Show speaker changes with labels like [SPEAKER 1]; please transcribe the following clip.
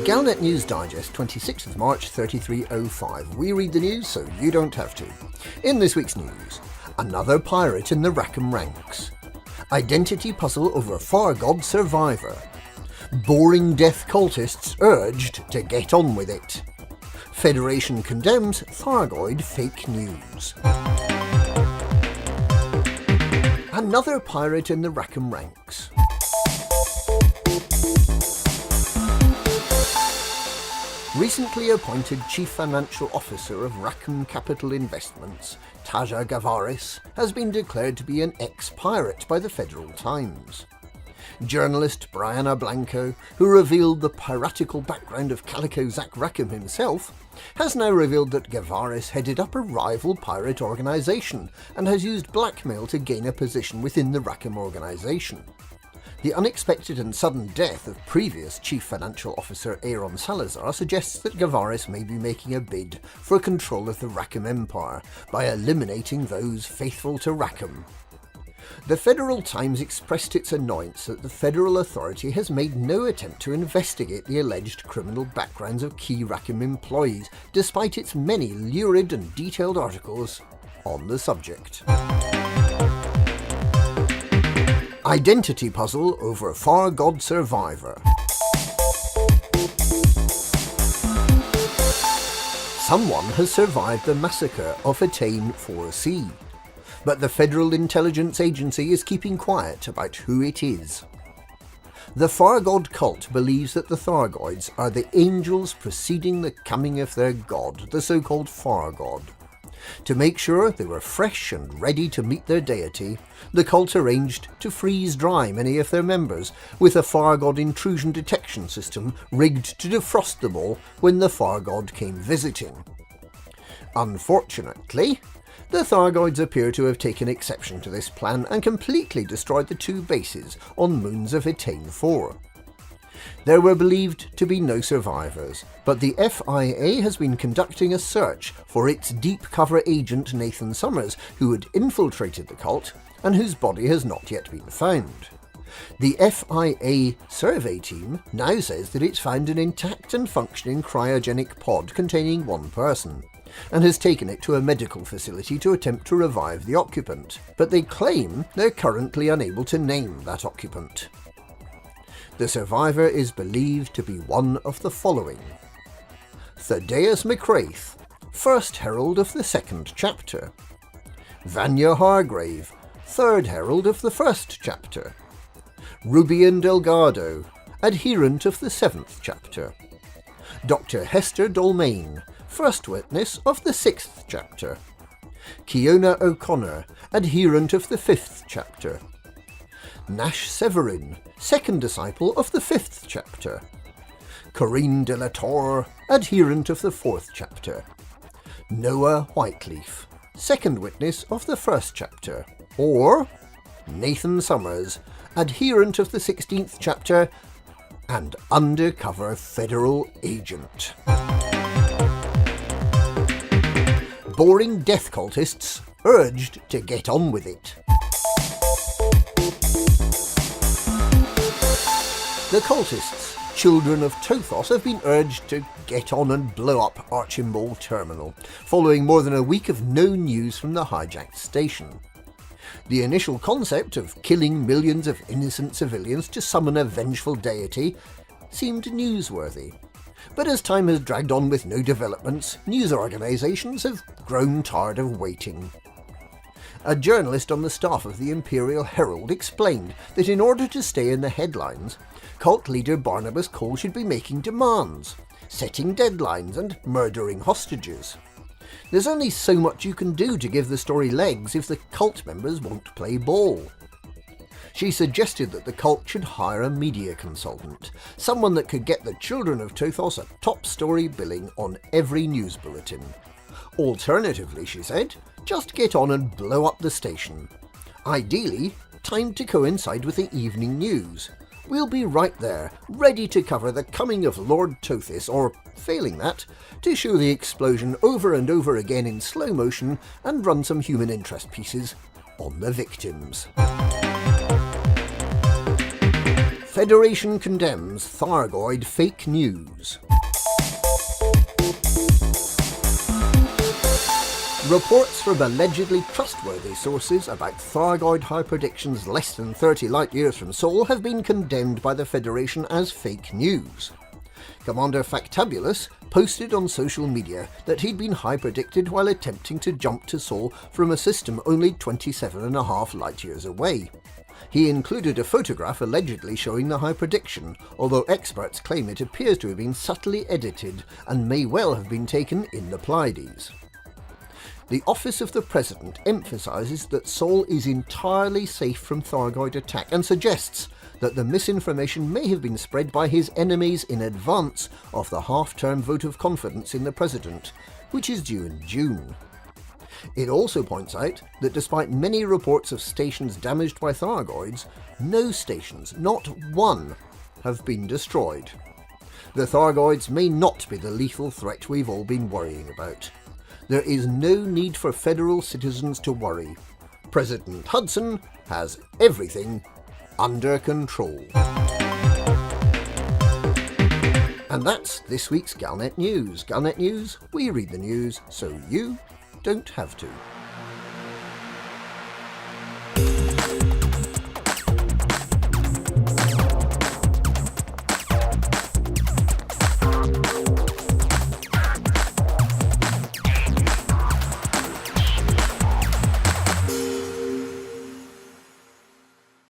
[SPEAKER 1] Galnet News Digest, 26th of March 3305. We read the news so you don't have to. In this week's news, another pirate in the Rackham ranks. Identity puzzle over Thargoid survivor. Boring death cultists urged to get on with it. Federation condemns Thargoid fake news. Another pirate in the Rackham ranks. Recently appointed Chief Financial Officer of Rackham Capital Investments, Taja Gavaris, has been declared to be an ex-pirate by the Federal Times. Journalist Brianna Blanco, who revealed the piratical background of Calico Zach Rackham himself, has now revealed that Gavaris headed up a rival pirate organisation and has used blackmail to gain a position within the Rackham organisation. The unexpected and sudden death of previous Chief Financial Officer Aaron Salazar suggests that Gavaris may be making a bid for control of the Rackham Empire by eliminating those faithful to Rackham. The Federal Times expressed its annoyance that the Federal Authority has made no attempt to investigate the alleged criminal backgrounds of key Rackham employees, despite its many lurid and detailed articles on the subject. Identity puzzle over Thargoid survivor. Someone has survived the massacre of Attain 4C, but the Federal Intelligence Agency is keeping quiet about who it is. The Thargoid cult believes that the Thargoids are the angels preceding the coming of their god, the so-called Thargoid. To make sure they were fresh and ready to meet their deity, the cult arranged to freeze dry many of their members with a Thargoid intrusion detection system rigged to defrost them all when the Thargoid came visiting. Unfortunately, the Thargoids appear to have taken exception to this plan and completely destroyed the two bases on moons of Attain 4. There were believed to be no survivors, but the FIA has been conducting a search for its deep cover agent Nathan Summers, who had infiltrated the cult and whose body has not yet been found. The FIA survey team now says that it's found an intact and functioning cryogenic pod containing one person, and has taken it to a medical facility to attempt to revive the occupant, but they claim they're currently unable to name that occupant. The survivor is believed to be one of the following: Thaddeus McWraith, First Herald of the Second Chapter; Vanya Hargrave, Third Herald of the First Chapter; Rubian Delgado, Adherent of the Seventh Chapter; Dr. Hester Dolmain, First Witness of the Sixth Chapter; Kiona O'Connor, Adherent of the Fifth Chapter; Nash Severin, Second Disciple of the Fifth Chapter; Corinne de la Torre, Adherent of the Fourth Chapter; Noah Whiteleaf, Second Witness of the First Chapter; or Nathan Summers, Adherent of the 16th Chapter and Undercover Federal Agent. Boring death cultists urged to get on with it. The cultists, children of Tothos, have been urged to get on and blow up Archibald Terminal, following more than a week of no news from the hijacked station. The initial concept of killing millions of innocent civilians to summon a vengeful deity seemed newsworthy, but as time has dragged on with no developments, news organisations have grown tired of waiting. A journalist on the staff of the Imperial Herald explained that in order to stay in the headlines, cult leader Barnabas Cole should be making demands, setting deadlines and murdering hostages. There's only so much you can do to give the story legs if the cult members won't play ball. She suggested that the cult should hire a media consultant, someone that could get the children of Tothos a top story billing on every news bulletin. Alternatively, she said, just get on and blow up the station. Ideally, timed to coincide with the evening news. We'll be right there, ready to cover the coming of Lord Tothis, or, failing that, to show the explosion over and over again in slow motion and run some human interest pieces on the victims. Federation condemns Thargoid fake news. Reports from allegedly trustworthy sources about Thargoid high predictions less than 30 light years from Sol have been condemned by the Federation as fake news. Commander Factabulous posted on social media that he'd been high predicted while attempting to jump to Sol from a system only 27.5 light years away. He included a photograph allegedly showing the high prediction, although experts claim it appears to have been subtly edited and may well have been taken in the Pleiades. The Office of the President emphasises that Sol is entirely safe from Thargoid attack and suggests that the misinformation may have been spread by his enemies in advance of the half-term vote of confidence in the President, which is due in June. It also points out that despite many reports of stations damaged by Thargoids, no stations, not one, have been destroyed. The Thargoids may not be the lethal threat we've all been worrying about. There is no need for federal citizens to worry. President Hudson has everything under control. And that's this week's Galnet News. Galnet News, we read the news so you don't have to.